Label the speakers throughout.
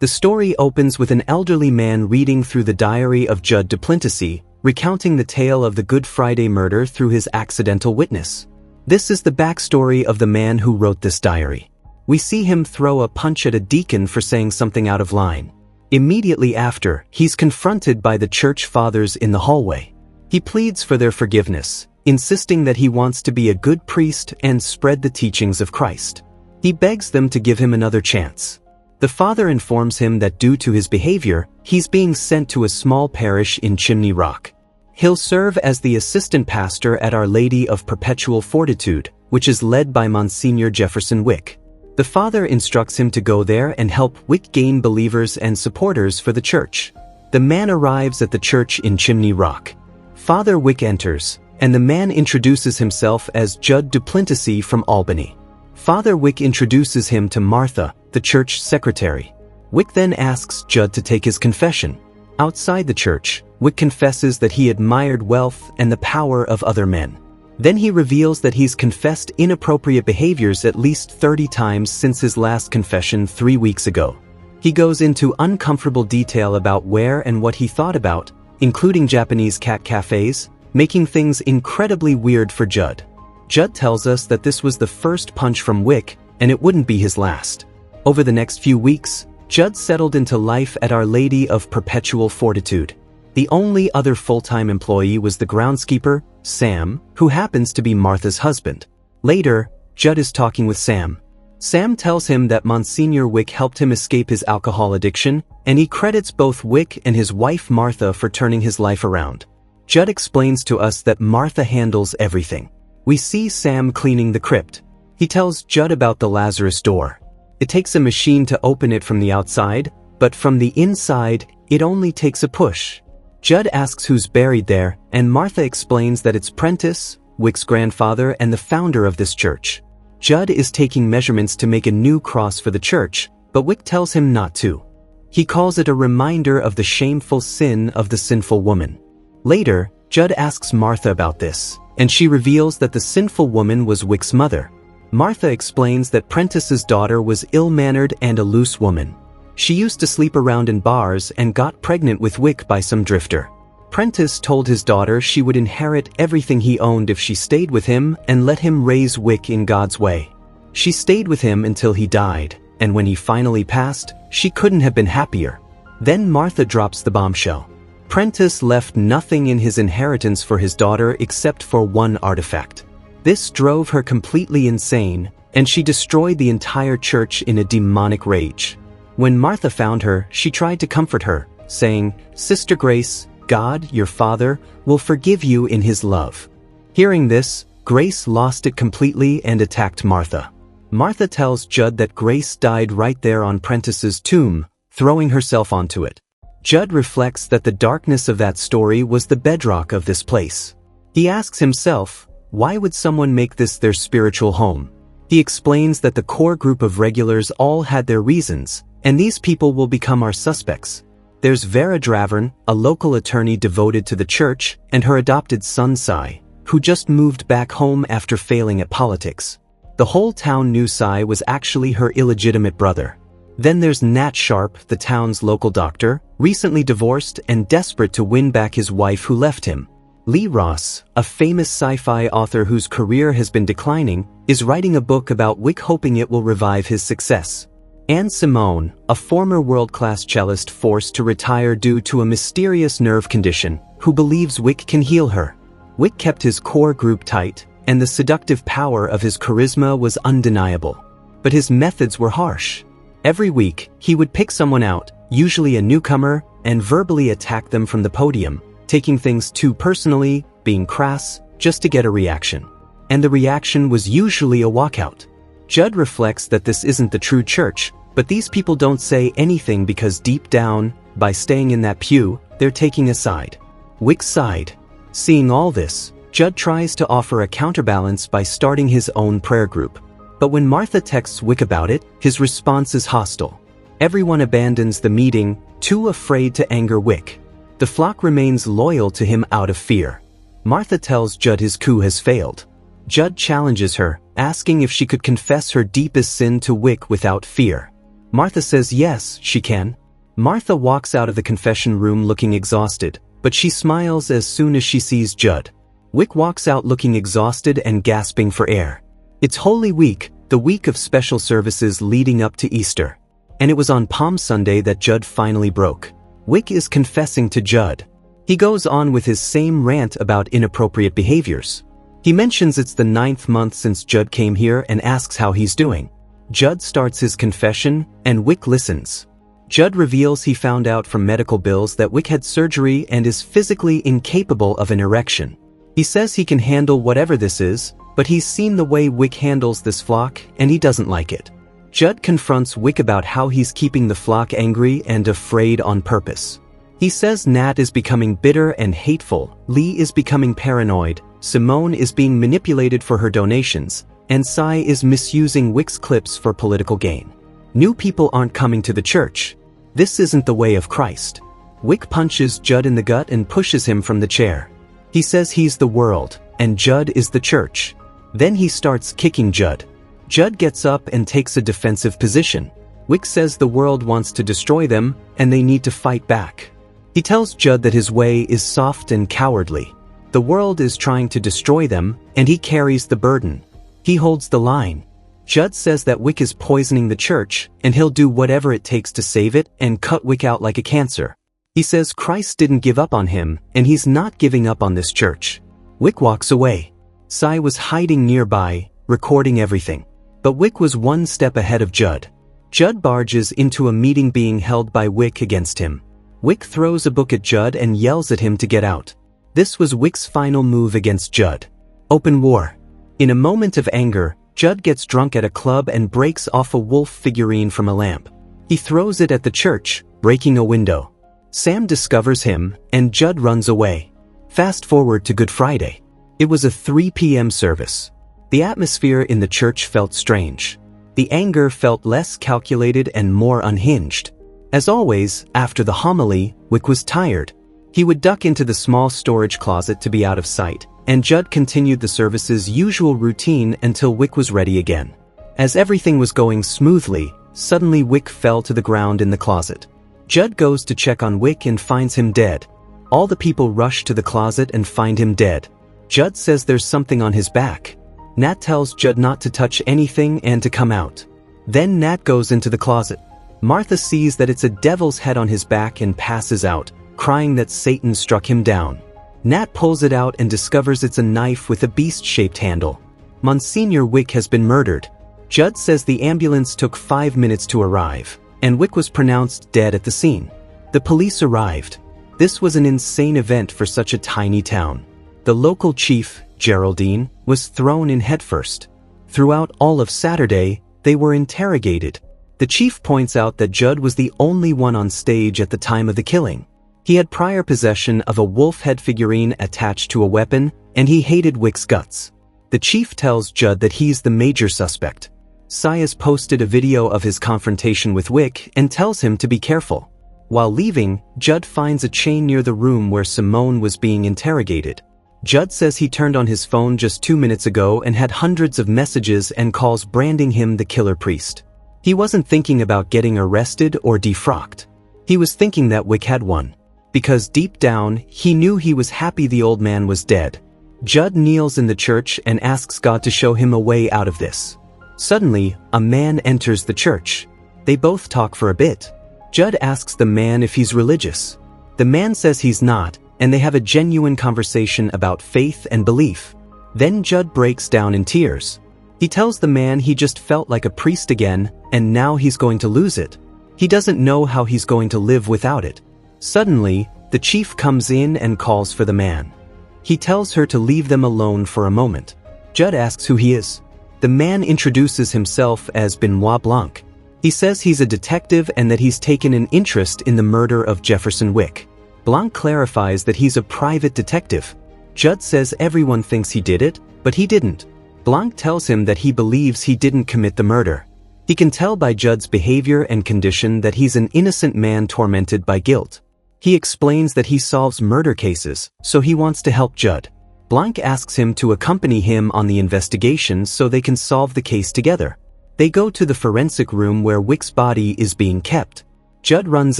Speaker 1: The story opens with an elderly man reading through the diary of Judd Duplessis, recounting the tale of the Good Friday murder through his accidental witness. This is the backstory of the man who wrote this diary. We see him throw a punch at a deacon for saying something out of line. Immediately after, he's confronted by the church fathers in the hallway. He pleads for their forgiveness, insisting that he wants to be a good priest and spread the teachings of Christ. He begs them to give him another chance. The father informs him that due to his behavior, he's being sent to a small parish in Chimney Rock. He'll serve as the assistant pastor at Our Lady of Perpetual Fortitude, which is led by Monsignor Jefferson Wick. The father instructs him to go there and help Wick gain believers and supporters for the church. The man arrives at the church in Chimney Rock. Father Wick enters, and the man introduces himself as Judd Duplessis from Albany. Father Wick introduces him to Martha, the church secretary. Wick then asks Judd to take his confession. Outside the church, Wick confesses that he admired wealth and the power of other men. Then he reveals that he's confessed inappropriate behaviors at least 30 times since his last confession 3 weeks ago. He goes into uncomfortable detail about where and what he thought about, including Japanese cat cafes, making things incredibly weird for Judd. Judd tells us that this was the first punch from Wick, and it wouldn't be his last. Over the next few weeks, Judd settled into life at Our Lady of Perpetual Fortitude. The only other full-time employee was the groundskeeper, Sam, who happens to be Martha's husband. Later, Judd is talking with Sam. Sam tells him that Monsignor Wick helped him escape his alcohol addiction, and he credits both Wick and his wife Martha for turning his life around. Judd explains to us that Martha handles everything. We see Sam cleaning the crypt. He tells Judd about the Lazarus door. It takes a machine to open it from the outside, but from the inside, it only takes a push. Judd asks who's buried there, and Martha explains that it's Prentice, Wick's grandfather and the founder of this church. Judd is taking measurements to make a new cross for the church, but Wick tells him not to. He calls it a reminder of the shameful sin of the sinful woman. Later, Judd asks Martha about this, and she reveals that the sinful woman was Wick's mother. Martha explains that Prentice's daughter was ill-mannered and a loose woman. She used to sleep around in bars and got pregnant with Wick by some drifter. Prentice told his daughter she would inherit everything he owned if she stayed with him and let him raise Wick in God's way. She stayed with him until he died, and when he finally passed, she couldn't have been happier. Then Martha drops the bombshell. Prentice left nothing in his inheritance for his daughter except for one artifact. This drove her completely insane, and she destroyed the entire church in a demonic rage. When Martha found her, she tried to comfort her, saying, "Sister Grace, God, your Father, will forgive you in His love." Hearing this, Grace lost it completely and attacked Martha. Martha tells Judd that Grace died right there on Prentice's tomb, throwing herself onto it. Judd reflects that the darkness of that story was the bedrock of this place. He asks himself, why would someone make this their spiritual home? He explains that the core group of regulars all had their reasons, and these people will become our suspects. There's Vera Dravern, a local attorney devoted to the church, and her adopted son Cy, who just moved back home after failing at politics. The whole town knew Cy was actually her illegitimate brother. Then there's Nat Sharp, the town's local doctor, recently divorced and desperate to win back his wife who left him. Lee Ross, a famous sci-fi author whose career has been declining, is writing a book about Wick hoping it will revive his success. Anne Simone, a former world-class cellist forced to retire due to a mysterious nerve condition, who believes Wick can heal her. Wick kept his core group tight, and the seductive power of his charisma was undeniable. But his methods were harsh. Every week, he would pick someone out, usually a newcomer, and verbally attack them from the podium, taking things too personally, being crass, just to get a reaction. And the reaction was usually a walkout. Judd reflects that this isn't the true church, but these people don't say anything because deep down, by staying in that pew, they're taking a side. Wick's side. Seeing all this, Judd tries to offer a counterbalance by starting his own prayer group. But when Martha texts Wick about it, his response is hostile. Everyone abandons the meeting, too afraid to anger Wick. The flock remains loyal to him out of fear. Martha tells Judd his coup has failed. Judd challenges her, asking if she could confess her deepest sin to Wick without fear. Martha says yes, she can. Martha walks out of the confession room looking exhausted, but she smiles as soon as she sees Judd. Wick walks out looking exhausted and gasping for air. It's Holy Week, the week of special services leading up to Easter. And it was on Palm Sunday that Judd finally broke. Wick is confessing to Judd. He goes on with his same rant about inappropriate behaviors. He mentions it's the 9th month since Judd came here and asks how he's doing. Judd starts his confession, and Wick listens. Judd reveals he found out from medical bills that Wick had surgery and is physically incapable of an erection. He says he can handle whatever this is, but he's seen the way Wick handles this flock, and he doesn't like it. Judd confronts Wick about how he's keeping the flock angry and afraid on purpose. He says Nat is becoming bitter and hateful, Lee is becoming paranoid, Simone is being manipulated for her donations, and Cy is misusing Wick's clips for political gain. New people aren't coming to the church. This isn't the way of Christ. Wick punches Judd in the gut and pushes him from the chair. He says he's the world, and Judd is the church. Then he starts kicking Judd. Judd gets up and takes a defensive position. Wick says the world wants to destroy them, and they need to fight back. He tells Judd that his way is soft and cowardly. The world is trying to destroy them, and he carries the burden. He holds the line. Judd says that Wick is poisoning the church, and he'll do whatever it takes to save it and cut Wick out like a cancer. He says Christ didn't give up on him, and he's not giving up on this church. Wick walks away. Cy was hiding nearby, recording everything. But Wick was one step ahead of Judd. Judd barges into a meeting being held by Wick against him. Wick throws a book at Judd and yells at him to get out. This was Wick's final move against Judd. Open war. In a moment of anger, Judd gets drunk at a club and breaks off a wolf figurine from a lamp. He throws it at the church, breaking a window. Sam discovers him, and Judd runs away. Fast forward to Good Friday. It was a 3 p.m. service. The atmosphere in the church felt strange. The anger felt less calculated and more unhinged. As always, after the homily, Wick was tired. He would duck into the small storage closet to be out of sight, and Judd continued the service's usual routine until Wick was ready again. As everything was going smoothly, suddenly Wick fell to the ground in the closet. Judd goes to check on Wick and finds him dead. All the people rush to the closet and find him dead. Judd says there's something on his back. Nat tells Judd not to touch anything and to come out. Then Nat goes into the closet. Martha sees that it's a devil's head on his back and passes out, crying that Satan struck him down. Nat pulls it out and discovers it's a knife with a beast-shaped handle. Monsignor Wick has been murdered. Judd says the ambulance took 5 minutes to arrive, and Wick was pronounced dead at the scene. The police arrived. This was an insane event for such a tiny town. The local chief, Geraldine, was thrown in headfirst. Throughout all of Saturday, they were interrogated. The chief points out that Judd was the only one on stage at the time of the killing. He had prior possession of a wolf head figurine attached to a weapon, and he hated Wick's guts. The chief tells Judd that he's the major suspect. Cy has posted a video of his confrontation with Wick and tells him to be careful. While leaving, Judd finds a chain near the room where Simone was being interrogated. Judd says he turned on his phone just 2 minutes ago and had hundreds of messages and calls branding him the killer priest. He wasn't thinking about getting arrested or defrocked. He was thinking that Wick had won. Because deep down, he knew he was happy the old man was dead. Judd kneels in the church and asks God to show him a way out of this. Suddenly, a man enters the church. They both talk for a bit. Judd asks the man if he's religious. The man says he's not, and they have a genuine conversation about faith and belief. Then Judd breaks down in tears. He tells the man he just felt like a priest again, and now he's going to lose it. He doesn't know how he's going to live without it. Suddenly, the chief comes in and calls for the man. He tells her to leave them alone for a moment. Judd asks who he is. The man introduces himself as Benoit Blanc. He says he's a detective and that he's taken an interest in the murder of Jefferson Wick. Blanc clarifies that he's a private detective. Judd says everyone thinks he did it, but he didn't. Blanc tells him that he believes he didn't commit the murder. He can tell by Judd's behavior and condition that he's an innocent man tormented by guilt. He explains that he solves murder cases, so he wants to help Judd. Blanc asks him to accompany him on the investigation so they can solve the case together. They go to the forensic room where Wick's body is being kept. Judd runs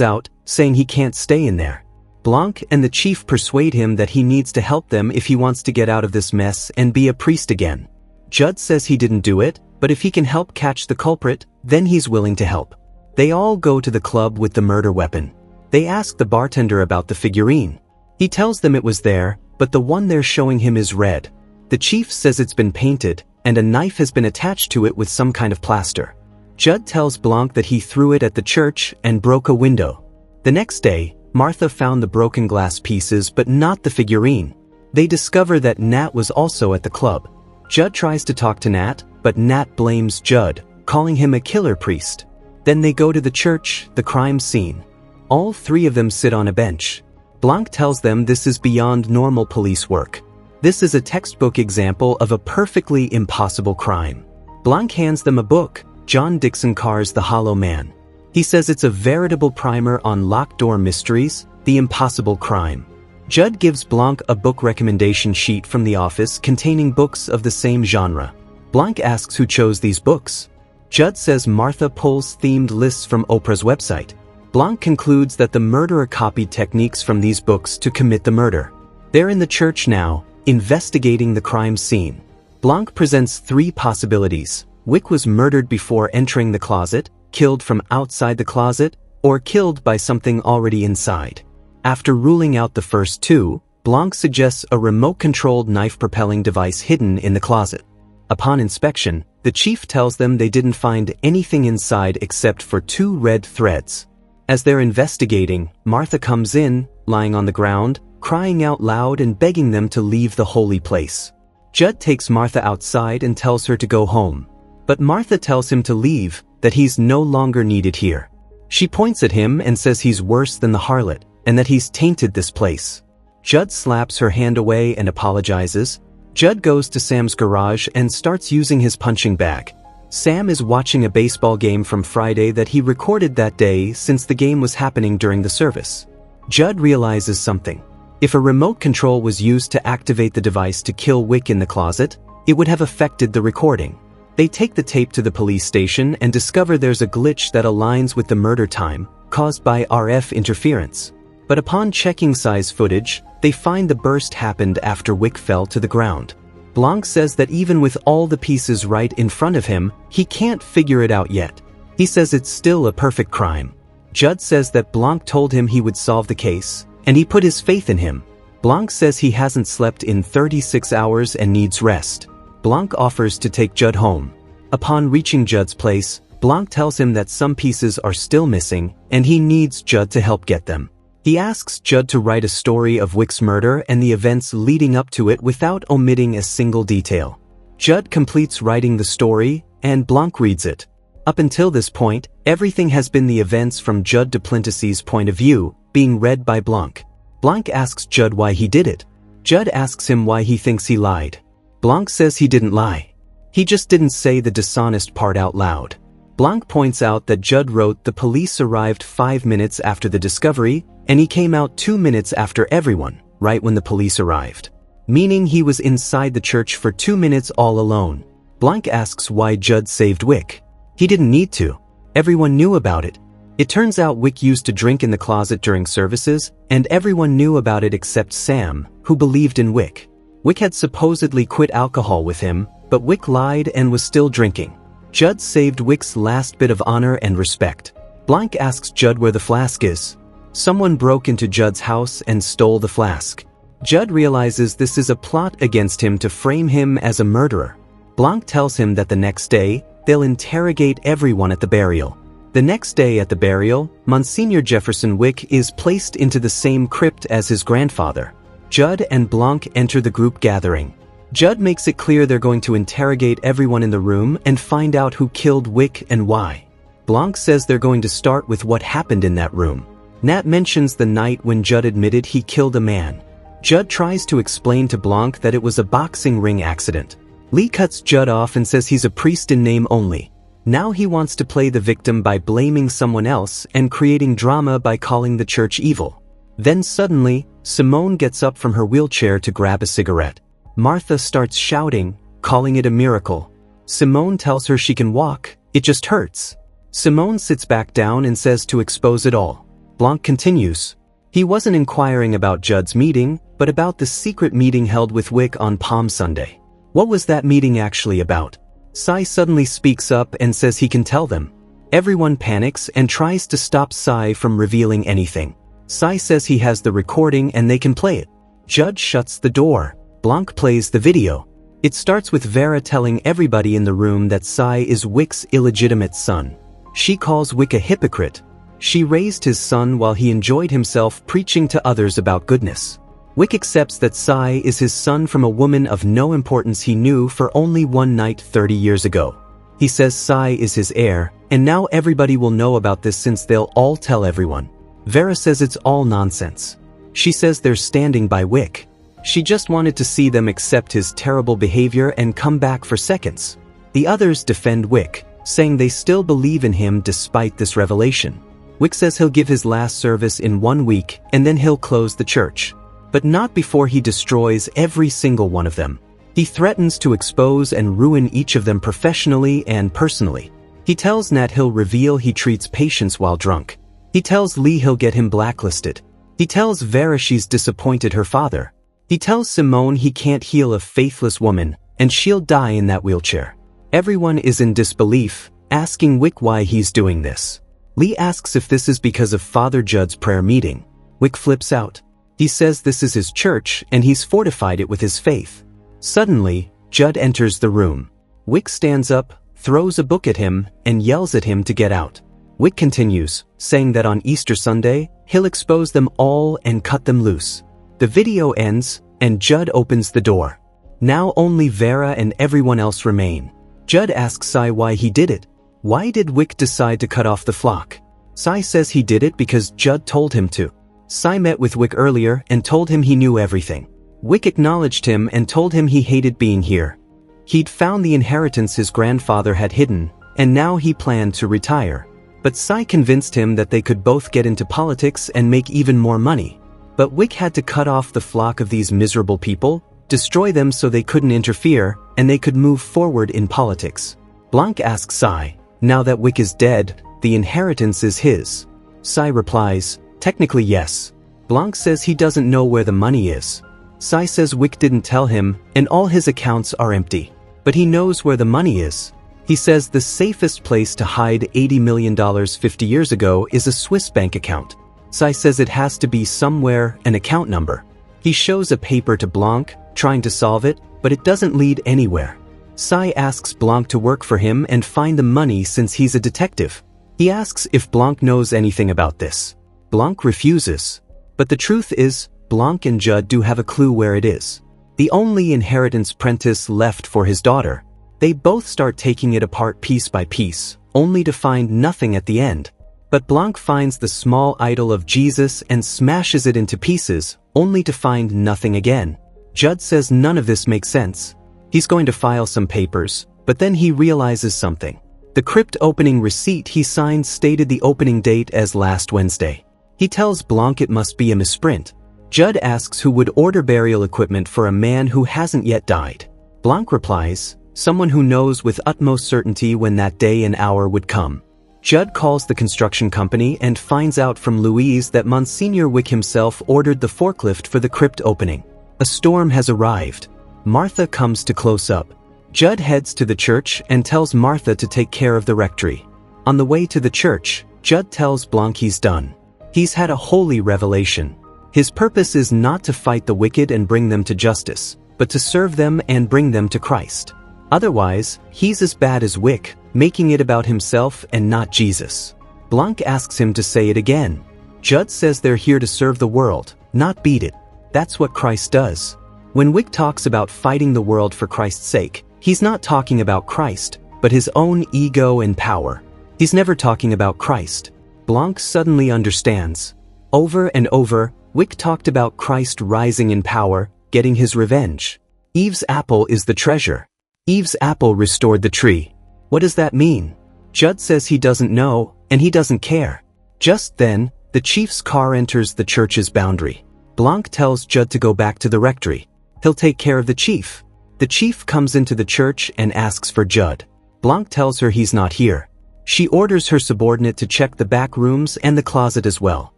Speaker 1: out, saying he can't stay in there. Blanc and the chief persuade him that he needs to help them if he wants to get out of this mess and be a priest again. Judd says he didn't do it, but if he can help catch the culprit, then he's willing to help. They all go to the club with the murder weapon. They ask the bartender about the figurine. He tells them it was there, but the one they're showing him is red. The chief says it's been painted, and a knife has been attached to it with some kind of plaster. Judd tells Blanc that he threw it at the church and broke a window. The next day, Martha found the broken glass pieces but not the figurine. They discover that Nat was also at the club. Judd tries to talk to Nat, but Nat blames Judd, calling him a killer priest. Then they go to the church, the crime scene. All three of them sit on a bench. Blanc tells them this is beyond normal police work. This is a textbook example of a perfectly impossible crime. Blanc hands them a book, John Dixon Carr's The Hollow Man. He says it's a veritable primer on locked door mysteries, the impossible crime. Judd gives Blanc a book recommendation sheet from the office containing books of the same genre. Blanc asks who chose these books. Judd says Martha pulls themed lists from Oprah's website. Blanc concludes that the murderer copied techniques from these books to commit the murder. They're in the church now, investigating the crime scene. Blanc presents three possibilities. Wick was murdered before entering the closet, killed from outside the closet, or killed by something already inside. After ruling out the first two, Blanc suggests a remote-controlled knife-propelling device hidden in the closet. Upon inspection, the chief tells them they didn't find anything inside except for two red threads. As they're investigating, Martha comes in, lying on the ground, crying out loud and begging them to leave the holy place. Judd takes Martha outside and tells her to go home. But Martha tells him to leave, that he's no longer needed here. She points at him and says he's worse than the harlot, and that he's tainted this place. Judd slaps her hand away and apologizes. Judd goes to Sam's garage and starts using his punching bag. Sam is watching a baseball game from Friday that he recorded that day since the game was happening during the service. Judd realizes something. If a remote control was used to activate the device to kill Wick in the closet, it would have affected the recording. They take the tape to the police station and discover there's a glitch that aligns with the murder time, caused by RF interference. But upon checking size footage, they find the burst happened after Wick fell to the ground. Blanc says that even with all the pieces right in front of him, he can't figure it out yet. He says it's still a perfect crime. Judd says that Blanc told him he would solve the case, and he put his faith in him. Blanc says he hasn't slept in 36 hours and needs rest. Blanc offers to take Judd home. Upon reaching Judd's place, Blanc tells him that some pieces are still missing, and he needs Judd to help get them. He asks Judd to write a story of Wick's murder and the events leading up to it without omitting a single detail. Judd completes writing the story, and Blanc reads it. Up until this point, everything has been the events from Judd Duplantes's point of view, being read by Blanc. Blanc asks Judd why he did it. Judd asks him why he thinks he lied. Blanc says he didn't lie. He just didn't say the dishonest part out loud. Blanc points out that Judd wrote the police arrived 5 minutes after the discovery, and he came out 2 minutes after everyone, right when the police arrived. Meaning he was inside the church for 2 minutes all alone. Blanc asks why Judd saved Wick. He didn't need to. Everyone knew about it. It turns out Wick used to drink in the closet during services, and everyone knew about it except Sam, who believed in Wick. Wick had supposedly quit alcohol with him, but Wick lied and was still drinking. Judd saved Wick's last bit of honor and respect. Blanc asks Judd where the flask is. Someone broke into Judd's house and stole the flask. Judd realizes this is a plot against him to frame him as a murderer. Blanc tells him that the next day, they'll interrogate everyone at the burial. The next day at the burial, Monsignor Jefferson Wick is placed into the same crypt as his grandfather. Judd and Blanc enter the group gathering. Judd makes it clear they're going to interrogate everyone in the room and find out who killed Wick and why. Blanc says they're going to start with what happened in that room. Nat mentions the night when Judd admitted he killed a man. Judd tries to explain to Blanc that it was a boxing ring accident. Lee cuts Judd off and says he's a priest in name only. Now he wants to play the victim by blaming someone else and creating drama by calling the church evil. Then suddenly, Simone gets up from her wheelchair to grab a cigarette. Martha starts shouting, calling it a miracle. Simone tells her she can walk, It just hurts. Simone sits back down and says to expose it all. Blanc continues. He wasn't inquiring about Judd's meeting, but about the secret meeting held with Wick on Palm Sunday. What was that meeting actually about? Cy suddenly speaks up and says he can tell them. Everyone panics and tries to stop Cy from revealing anything. Cy says he has the recording and they can play it. Judd shuts the door. Blanc plays the video. It starts with Vera telling everybody in the room that Cy is Wick's illegitimate son. She calls Wick a hypocrite. She raised his son while he enjoyed himself preaching to others about goodness. Wick accepts that Cy is his son from a woman of no importance he knew for only one night 30 years ago. He says Cy is his heir, and now everybody will know about this since they'll all tell everyone. Vera says it's all nonsense. She says they're standing by Wick. She just wanted to see them accept his terrible behavior and come back for seconds. The others defend Wick, saying they still believe in him despite this revelation. Wick says he'll give his last service in 1 week and then he'll close the church. But not before he destroys every single one of them. He threatens to expose and ruin each of them professionally and personally. He tells Nat he'll reveal he treats patients while drunk. He tells Lee he'll get him blacklisted. He tells Vera she's disappointed her father. He tells Simone he can't heal a faithless woman, and she'll die in that wheelchair. Everyone is in disbelief, asking Wick why he's doing this. Lee asks if this is because of Father Judd's prayer meeting. Wick flips out. He says this is his church and he's fortified it with his faith. Suddenly, Judd enters the room. Wick stands up, throws a book at him, and yells at him to get out. Wick continues, saying that on Easter Sunday, he'll expose them all and cut them loose. The video ends, and Judd opens the door. Now only Vera and everyone else remain. Judd asks Cy why he did it. Why did Wick decide to cut off the flock? Cy says he did it because Judd told him to. Cy met with Wick earlier and told him he knew everything. Wick acknowledged him and told him he hated being here. He'd found the inheritance his grandfather had hidden, and now he planned to retire. But Cy convinced him that they could both get into politics and make even more money. But Wick had to cut off the flock of these miserable people, destroy them so they couldn't interfere, and they could move forward in politics. Blanc asks Cy, now that Wick is dead, the inheritance is his. Cy replies, technically yes. Blanc says he doesn't know where the money is. Cy says Wick didn't tell him, and all his accounts are empty. But he knows where the money is. He says the safest place to hide $80 million 50 years ago is a Swiss bank account. Cy says it has to be somewhere, an account number. He shows a paper to Blanc, trying to solve it, but it doesn't lead anywhere. Cy asks Blanc to work for him and find the money since he's a detective. He asks if Blanc knows anything about this. Blanc refuses. But the truth is, Blanc and Judd do have a clue where it is. The only inheritance Prentice left for his daughter. They both start taking it apart piece by piece, only to find nothing at the end. But Blanc finds the small idol of Jesus and smashes it into pieces, only to find nothing again. Judd says none of this makes sense. He's going to file some papers, but then he realizes something. The crypt opening receipt he signed stated the opening date as last Wednesday. He tells Blanc it must be a misprint. Judd asks who would order burial equipment for a man who hasn't yet died. Blanc replies, someone who knows with utmost certainty when that day and hour would come. Judd calls the construction company and finds out from Louise that Monsignor Wick himself ordered the forklift for the crypt opening. A storm has arrived. Martha comes to close up. Judd heads to the church and tells Martha to take care of the rectory. On the way to the church, Judd tells Blanc he's done. He's had a holy revelation. His purpose is not to fight the wicked and bring them to justice, but to serve them and bring them to Christ. Otherwise, he's as bad as Wick, making it about himself and not Jesus. Blanc asks him to say it again. Judd says they're here to serve the world, not beat it. That's what Christ does. When Wick talks about fighting the world for Christ's sake, he's not talking about Christ, but his own ego and power. He's never talking about Christ. Blanc suddenly understands. Over and over, Wick talked about Christ rising in power, getting his revenge. Eve's apple is the treasure. Eve's apple restored the tree. What does that mean? Judd says he doesn't know, and he doesn't care. Just then, the chief's car enters the church's boundary. Blanc tells Judd to go back to the rectory. He'll take care of the chief. The chief comes into the church and asks for Judd. Blanc tells her he's not here. She orders her subordinate to check the back rooms and the closet as well.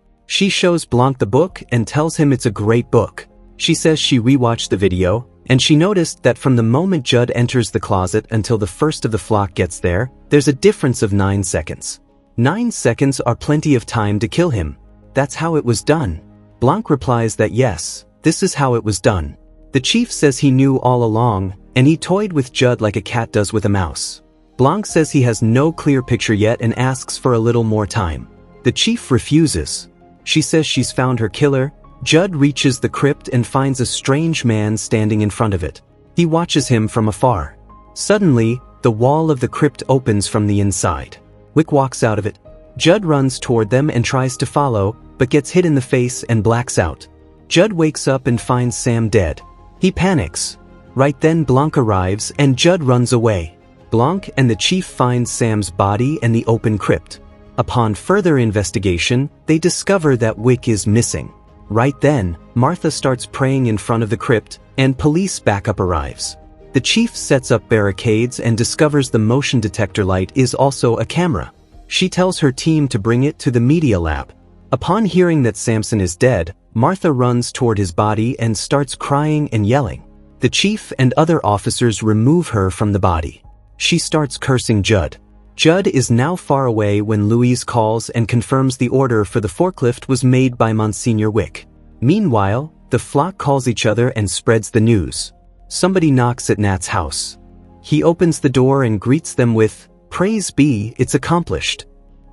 Speaker 1: She shows Blanc the book and tells him it's a great book. She says she rewatched the video, and she noticed that from the moment Judd enters the closet until the first of the flock gets there, there's a difference of 9 seconds. 9 seconds are plenty of time to kill him. That's how it was done. Blanc replies that yes, this is how it was done. The chief says he knew all along, and he toyed with Judd like a cat does with a mouse. Blanc says he has no clear picture yet and asks for a little more time. The chief refuses. She says she's found her killer. Judd reaches the crypt and finds a strange man standing in front of it. He watches him from afar. Suddenly, the wall of the crypt opens from the inside. Wick walks out of it. Judd runs toward them and tries to follow, but gets hit in the face and blacks out. Judd wakes up and finds Sam dead. He panics. Right then Blanc arrives and Judd runs away. Blanc and the chief find Sam's body in the open crypt. Upon further investigation, they discover that Wick is missing. Right then, Martha starts praying in front of the crypt, and police backup arrives. The chief sets up barricades and discovers the motion detector light is also a camera. She tells her team to bring it to the media lab. Upon hearing that Samson is dead, Martha runs toward his body and starts crying and yelling. The chief and other officers remove her from the body. She starts cursing Judd. Judd is now far away when Louise calls and confirms the order for the forklift was made by Monsignor Wick. Meanwhile, the flock calls each other and spreads the news. Somebody knocks at Nat's house. He opens the door and greets them with, "Praise be, it's accomplished."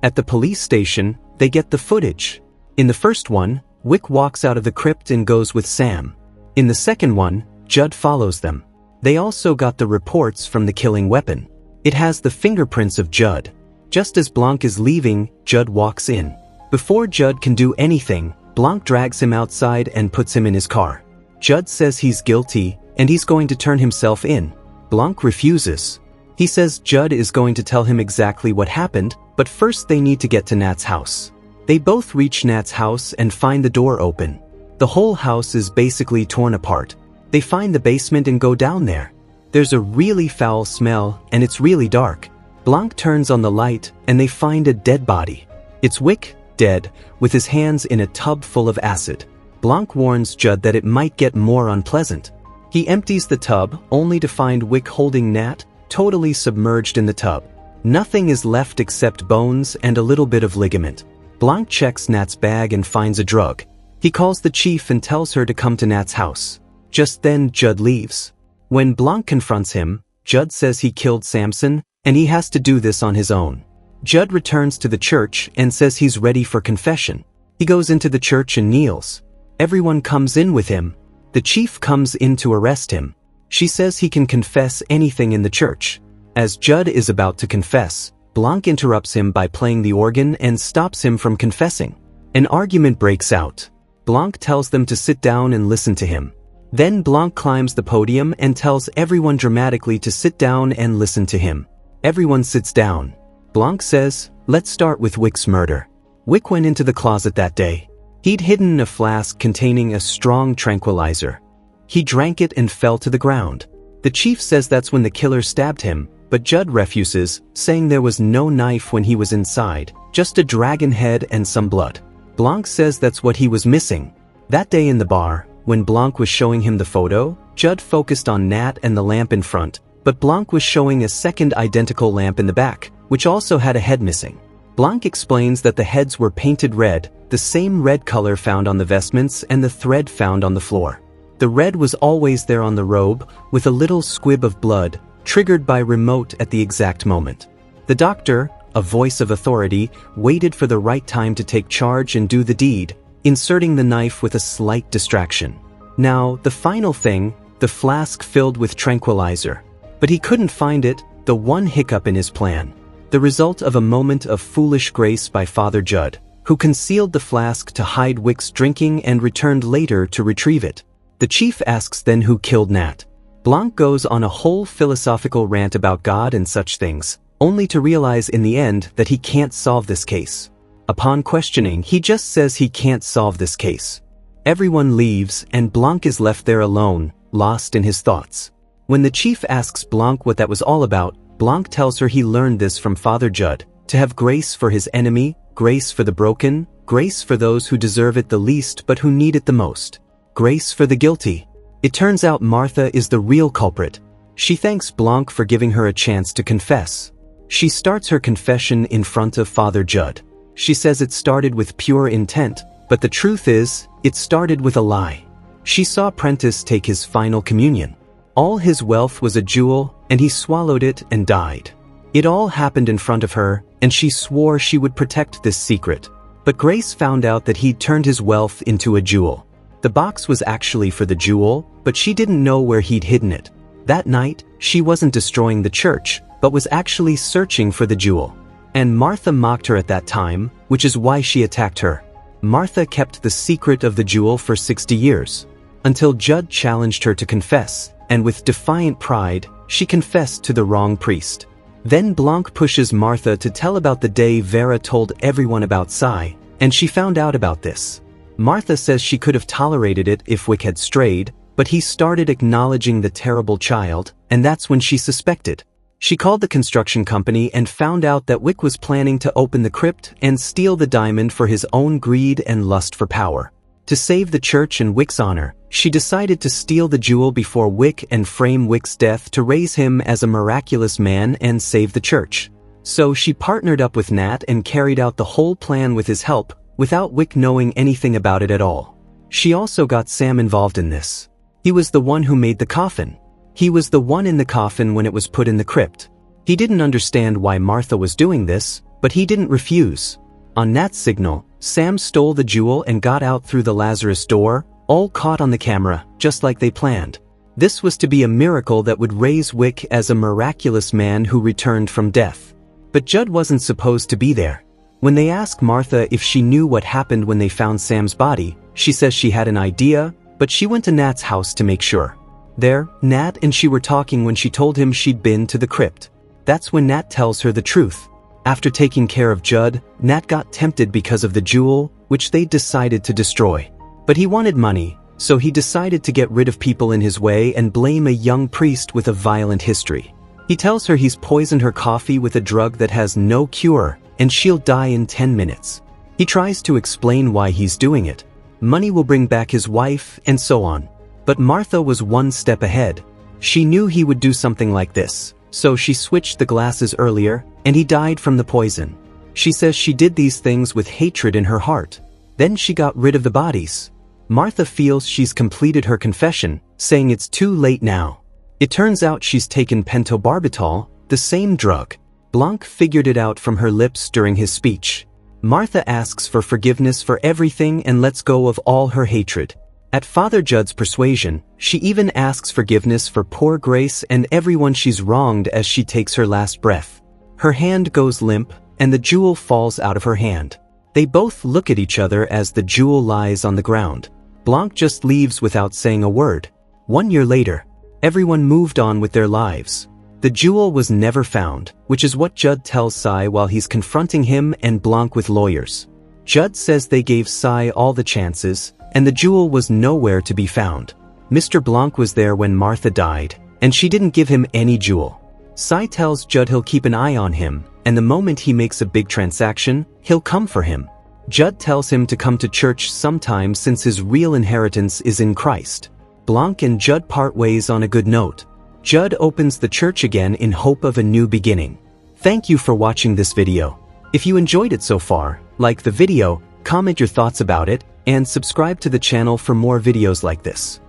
Speaker 1: At the police station, they get the footage. In the first one, Wick walks out of the crypt and goes with Sam. In the second one, Judd follows them. They also got the reports from the killing weapon. It has the fingerprints of Judd. Just as Blanc is leaving, Judd walks in. Before Judd can do anything, Blanc drags him outside and puts him in his car. Judd says he's guilty, and he's going to turn himself in. Blanc refuses. He says Judd is going to tell him exactly what happened, but first they need to get to Nat's house. They both reach Nat's house and find the door open. The whole house is basically torn apart. They find the basement and go down there. There's a really foul smell, and it's really dark. Blanc turns on the light, and they find a dead body. It's Wick, dead, with his hands in a tub full of acid. Blanc warns Judd that it might get more unpleasant. He empties the tub, only to find Wick holding Nat, totally submerged in the tub. Nothing is left except bones and a little bit of ligament. Blanc checks Nat's bag and finds a drug. He calls the chief and tells her to come to Nat's house. Just then, Judd leaves. When Blanc confronts him, Judd says he killed Samson, and he has to do this on his own. Judd returns to the church and says he's ready for confession. He goes into the church and kneels. Everyone comes in with him. The chief comes in to arrest him. She says he can confess anything in the church. As Judd is about to confess, Blanc interrupts him by playing the organ and stops him from confessing. An argument breaks out. Blanc tells them to sit down and listen to him. Then Blanc climbs the podium and tells everyone dramatically to sit down and listen to him. Everyone sits down. Blanc says, "Let's start with Wick's murder." Wick went into the closet that day. He'd hidden a flask containing a strong tranquilizer. He drank it and fell to the ground. The chief says that's when the killer stabbed him, but Judd refuses, saying there was no knife when he was inside, just a dragon head and some blood. Blanc says that's what he was missing. That day in the bar, when Blanc was showing him the photo, Judd focused on Nat and the lamp in front, but Blanc was showing a second identical lamp in the back, which also had a head missing. Blanc explains that the heads were painted red, the same red color found on the vestments and the thread found on the floor. The red was always there on the robe, with a little squib of blood, triggered by remote at the exact moment. The doctor, a voice of authority, waited for the right time to take charge and do the deed, inserting the knife with a slight distraction. Now, the final thing, the flask filled with tranquilizer. But he couldn't find it, the one hiccup in his plan. The result of a moment of foolish grace by Father Judd, who concealed the flask to hide Wick's drinking and returned later to retrieve it. The chief asks then who killed Nat. Blanc goes on a whole philosophical rant about God and such things, only to realize in the end that he can't solve this case. Upon questioning, he just says he can't solve this case. Everyone leaves and Blanc is left there alone, lost in his thoughts. When the chief asks Blanc what that was all about, Blanc tells her he learned this from Father Judd, to have grace for his enemy, grace for the broken, grace for those who deserve it the least but who need it the most, grace for the guilty. It turns out Martha is the real culprit. She thanks Blanc for giving her a chance to confess. She starts her confession in front of Father Judd. She says it started with pure intent, but the truth is, it started with a lie. She saw Prentice take his final communion. All his wealth was a jewel, and he swallowed it and died. It all happened in front of her, and she swore she would protect this secret. But Grace found out that he'd turned his wealth into a jewel. The box was actually for the jewel, but she didn't know where he'd hidden it. That night, she wasn't destroying the church, but was actually searching for the jewel. And Martha mocked her at that time, which is why she attacked her. Martha kept the secret of the jewel for 60 years. Until Judd challenged her to confess, and with defiant pride, she confessed to the wrong priest. Then Blanc pushes Martha to tell about the day Vera told everyone about Cy, and she found out about this. Martha says she could have tolerated it if Wick had strayed, but he started acknowledging the terrible child, and that's when she suspected. She called the construction company and found out that Wick was planning to open the crypt and steal the diamond for his own greed and lust for power. To save the church and Wick's honor, she decided to steal the jewel before Wick and frame Wick's death to raise him as a miraculous man and save the church. So she partnered up with Nat and carried out the whole plan with his help, without Wick knowing anything about it at all. She also got Sam involved in this. He was the one who made the coffin. He was the one in the coffin when it was put in the crypt. He didn't understand why Martha was doing this, but he didn't refuse. On Nat's signal, Sam stole the jewel and got out through the Lazarus door, all caught on the camera, just like they planned. This was to be a miracle that would raise Wick as a miraculous man who returned from death. But Judd wasn't supposed to be there. When they ask Martha if she knew what happened when they found Sam's body, she says she had an idea, but she went to Nat's house to make sure. There, Nat and she were talking when she told him she'd been to the crypt. That's when Nat tells her the truth. After taking care of Judd, Nat got tempted because of the jewel, which they decided to destroy. But he wanted money, so he decided to get rid of people in his way and blame a young priest with a violent history. He tells her he's poisoned her coffee with a drug that has no cure, and she'll die in 10 minutes. He tries to explain why he's doing it. Money will bring back his wife, and so on. But Martha was one step ahead. She knew he would do something like this, so she switched the glasses earlier, and he died from the poison. She says she did these things with hatred in her heart. Then she got rid of the bodies. Martha feels she's completed her confession, saying it's too late now. It turns out she's taken pentobarbital, the same drug. Blanc figured it out from her lips during his speech. Martha asks for forgiveness for everything and lets go of all her hatred. At Father Judd's persuasion, she even asks forgiveness for poor Grace and everyone she's wronged as she takes her last breath. Her hand goes limp, and the jewel falls out of her hand. They both look at each other as the jewel lies on the ground. Blanc just leaves without saying a word. 1 year later, everyone moved on with their lives. The jewel was never found, which is what Judd tells Cy while he's confronting him and Blanc with lawyers. Judd says they gave Cy all the chances, and the jewel was nowhere to be found. Mr. Blanc was there when Martha died, and she didn't give him any jewel. Cy tells Judd he'll keep an eye on him, and the moment he makes a big transaction, he'll come for him. Judd tells him to come to church sometime since his real inheritance is in Christ. Blanc and Judd part ways on a good note. Judd opens the church again in hope of a new beginning. Thank you for watching this video. If you enjoyed it so far, like the video, comment your thoughts about it, and subscribe to the channel for more videos like this.